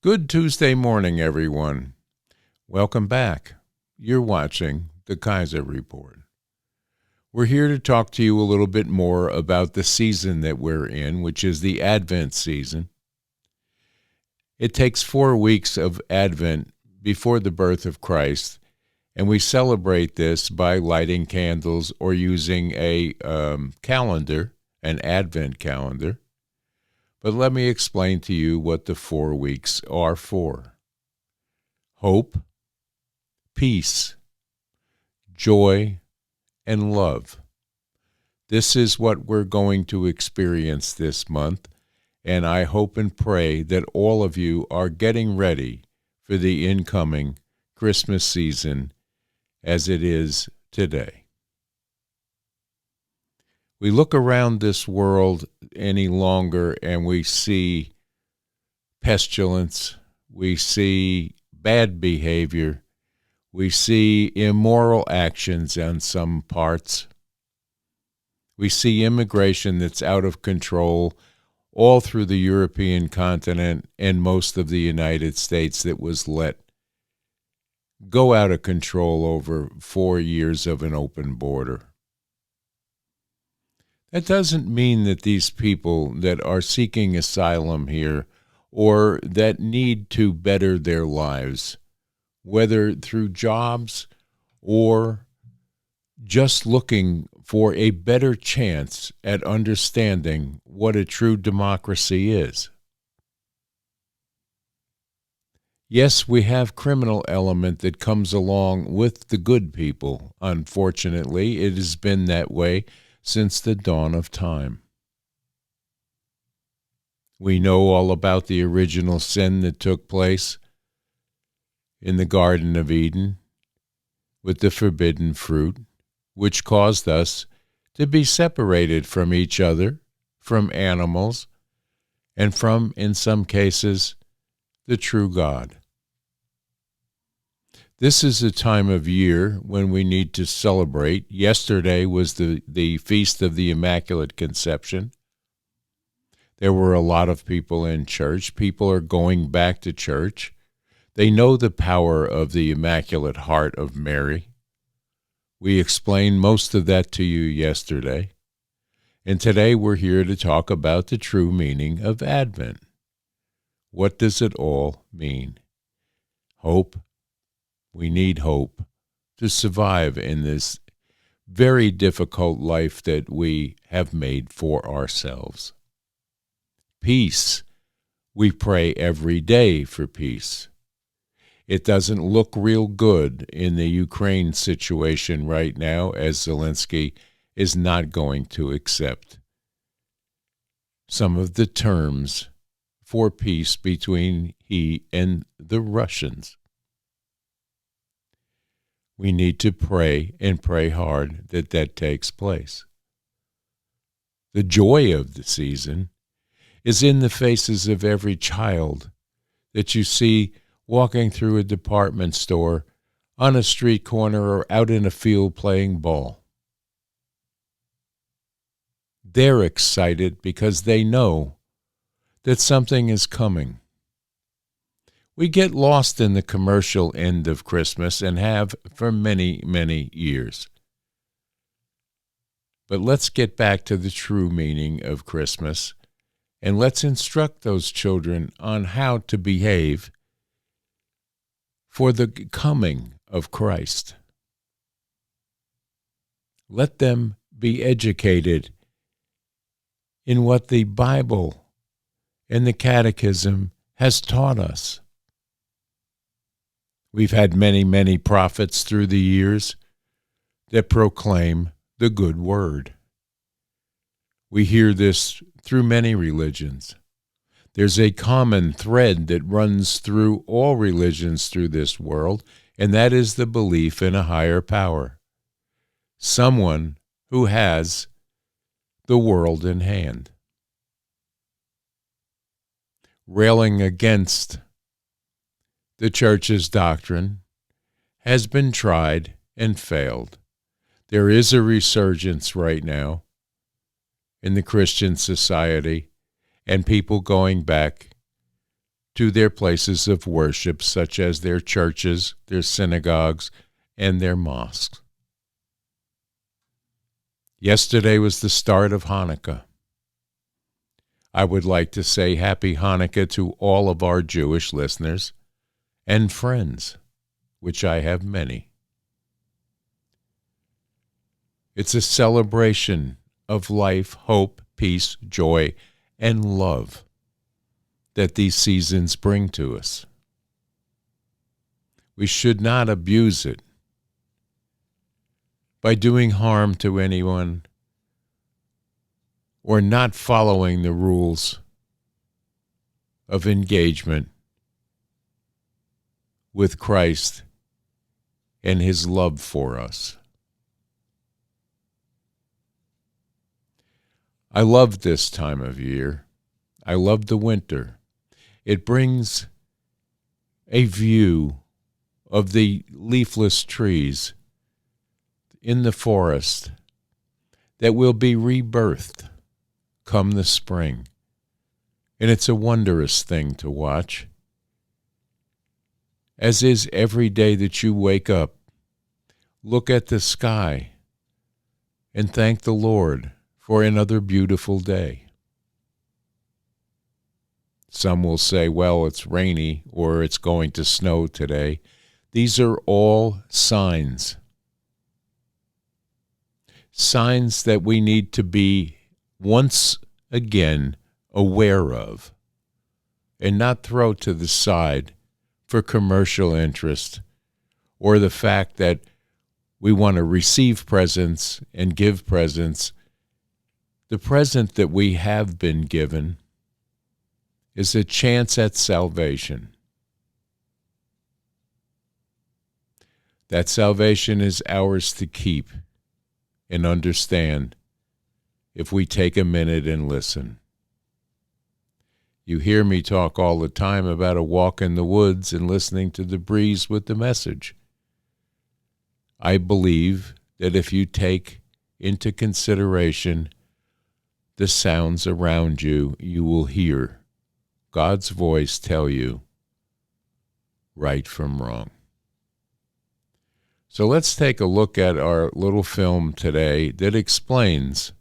Good Tuesday morning, everyone. Welcome back. You're watching the Kaiser Report. We're here to talk to you a little bit more about the season that we're in, which is the Advent season. It takes 4 weeks of Advent before the birth of Christ, and we celebrate this by lighting candles or using a calendar, an Advent calendar. But let me explain to you what the 4 weeks are for. Hope, peace, joy, and love. This is what we're going to experience this month, and I hope and pray that all of you are getting ready for the incoming Christmas season as it is today. We look around this world any longer and we see pestilence, we see bad behavior, we see immoral actions on some parts. We see immigration that's out of control all through the European continent and most of the United States that was let go out of control over 4 years of an open border. That doesn't mean that these people that are seeking asylum here or that need to better their lives, whether through jobs or just looking for a better chance at understanding what a true democracy is. Yes, we have criminal element that comes along with the good people. Unfortunately, it has been that way since the dawn of time. We know all about the original sin that took place in the Garden of Eden with the forbidden fruit, which caused us to be separated from each other, from animals, and from, in some cases, the true God. This is a time of year when we need to celebrate. Yesterday was the Feast of the Immaculate Conception. There were a lot of people in church. People are going back to church. They know the power of the Immaculate Heart of Mary. We explained most of that to you yesterday. And today we're here to talk about the true meaning of Advent. What does it all mean? Hope. We need hope to survive in this very difficult life that we have made for ourselves. Peace. We pray every day for peace. It doesn't look real good in the Ukraine situation right now, as Zelensky is not going to accept some of the terms for peace between he and the Russians. We need to pray and pray hard that that takes place. The joy of the season is in the faces of every child that you see walking through a department store, on a street corner, or out in a field playing ball. They're excited because they know that something is coming. We get lost in the commercial end of Christmas and have for many, many years. But let's get back to the true meaning of Christmas, and let's instruct those children on how to behave for the coming of Christ. Let them be educated in what the Bible and the Catechism has taught us. We've had many, many prophets through the years that proclaim the good word. We hear this through many religions. There's a common thread that runs through all religions through this world, and that is the belief in a higher power, someone who has the world in hand. Railing against the church's doctrine has been tried and failed. There is a resurgence right now in the Christian society and people going back to their places of worship, such as their churches, their synagogues, and their mosques. Yesterday was the start of Hanukkah. I would like to say Happy Hanukkah to all of our Jewish listeners and friends, which I have many. It's a celebration of life, hope, peace, joy, and love that these seasons bring to us. We should not abuse it by doing harm to anyone or not following the rules of engagement with Christ and his love for us. I love this time of year. I love the winter. It brings a view of the leafless trees in the forest that will be rebirthed come the spring. And it's a wondrous thing to watch, as is every day that you wake up. Look at the sky and thank the Lord for another beautiful day. Some will say, well, it's rainy or it's going to snow today. These are all signs. Signs that we need to be once again aware of and not throw to the side for commercial interest or the fact that we want to receive presents and give presents. The present that we have been given is a chance at salvation. That salvation is ours to keep and understand if we take a minute and listen. You hear me talk all the time about a walk in the woods and listening to the breeze with the message. I believe that if you take into consideration the sounds around you, you will hear God's voice tell you right from wrong. So let's take a look at our little film today that explains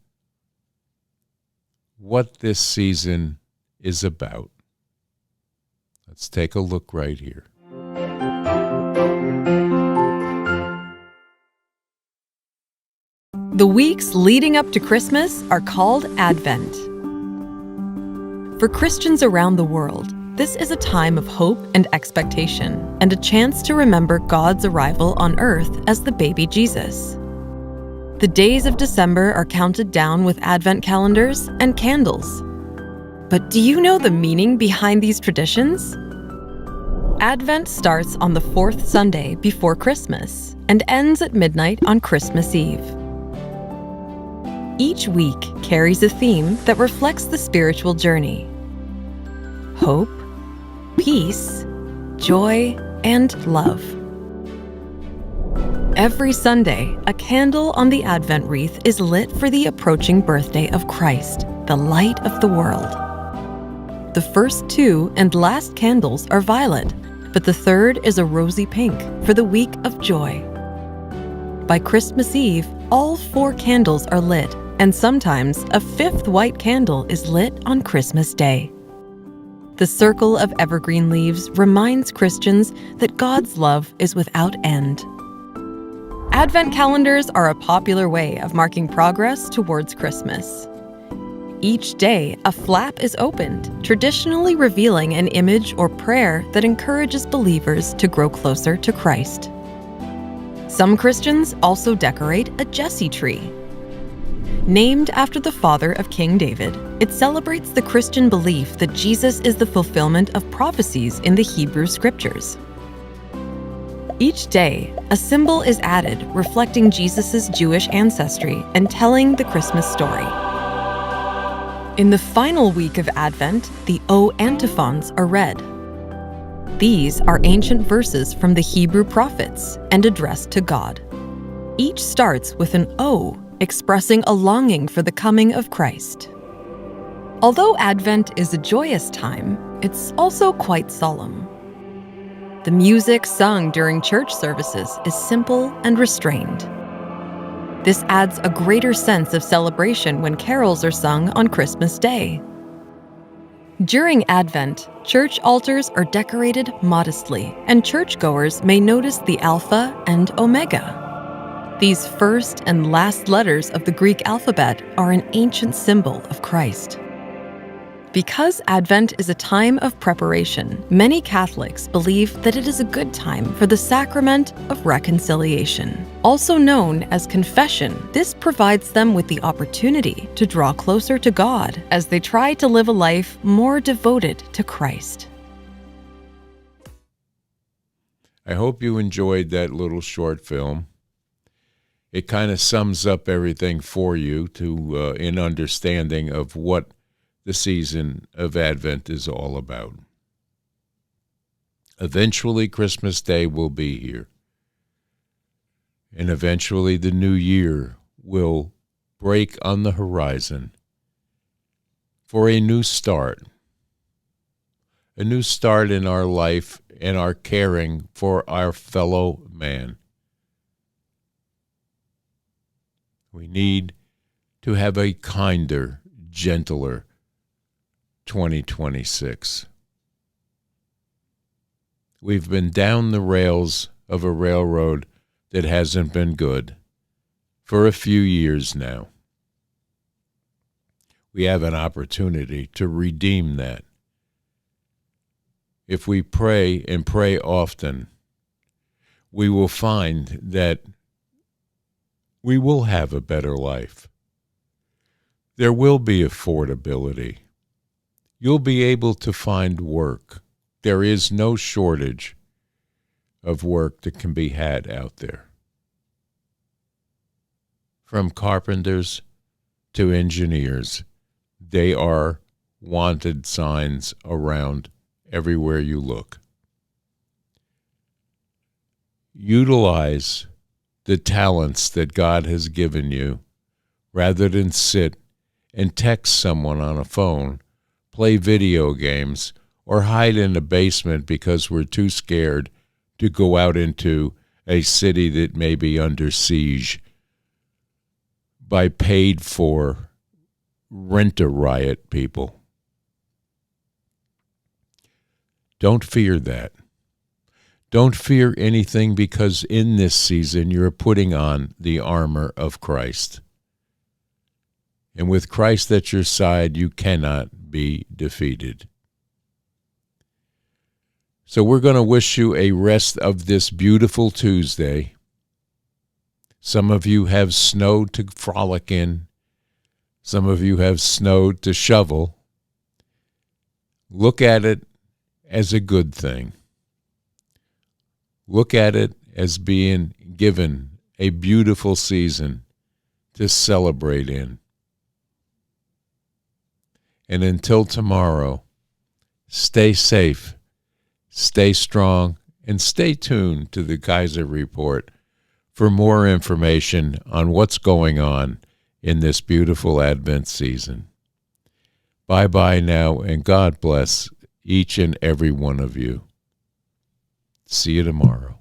what this season is about. Let's take a look right here. The weeks leading up to Christmas are called Advent. For Christians around the world, this is a time of hope and expectation, and a chance to remember God's arrival on earth as the baby Jesus. The days of December are counted down with Advent calendars and candles. But do you know the meaning behind these traditions? Advent starts on the fourth Sunday before Christmas and ends at midnight on Christmas Eve. Each week carries a theme that reflects the spiritual journey: hope, peace, joy, and love. Every Sunday, a candle on the Advent wreath is lit for the approaching birthday of Christ, the light of the world. The first two and last candles are violet, but the third is a rosy pink for the week of joy. By Christmas Eve, all four candles are lit, and sometimes a fifth white candle is lit on Christmas Day. The circle of evergreen leaves reminds Christians that God's love is without end. Advent calendars are a popular way of marking progress towards Christmas. Each day, a flap is opened, traditionally revealing an image or prayer that encourages believers to grow closer to Christ. Some Christians also decorate a Jesse tree. Named after the father of King David, it celebrates the Christian belief that Jesus is the fulfillment of prophecies in the Hebrew Scriptures. Each day, a symbol is added reflecting Jesus' Jewish ancestry and telling the Christmas story. In the final week of Advent, the O antiphons are read. These are ancient verses from the Hebrew prophets and addressed to God. Each starts with an O, expressing a longing for the coming of Christ. Although Advent is a joyous time, it's also quite solemn. The music sung during church services is simple and restrained. This adds a greater sense of celebration when carols are sung on Christmas Day. During Advent, church altars are decorated modestly, and churchgoers may notice the Alpha and Omega. These first and last letters of the Greek alphabet are an ancient symbol of Christ. Because Advent is a time of preparation, many Catholics believe that it is a good time for the sacrament of reconciliation. Also known as confession, this provides them with the opportunity to draw closer to God as they try to live a life more devoted to Christ. I hope you enjoyed that little short film. It kind of sums up everything for you in understanding of what the season of Advent is all about. Eventually, Christmas Day will be here. And eventually, the new year will break on the horizon for a new start. A new start in our life and our caring for our fellow man. We need to have a kinder, gentler 2026. We've been down the rails of a railroad that hasn't been good for a few years now. We have an opportunity to redeem that. If we pray and pray often, we will find that we will have a better life. There will be affordability. You'll be able to find work. There is no shortage of work that can be had out there. From carpenters to engineers, they are wanted signs around everywhere you look. Utilize the talents that God has given you rather than sit and text someone on a phone, play video games, or hide in a basement because we're too scared to go out into a city that may be under siege by paid-for rent-a-riot people. Don't fear that. Don't fear anything, because in this season you're putting on the armor of Christ. And with Christ at your side, you cannot be defeated. So we're going to wish you a rest of this beautiful Tuesday. Some of you have snow to frolic in. Some of you have snow to shovel. Look at it as a good thing. Look at it as being given a beautiful season to celebrate in. And until tomorrow, stay safe, stay strong, and stay tuned to the Kaiser Report for more information on what's going on in this beautiful Advent season. Bye-bye now, and God bless each and every one of you. See you tomorrow.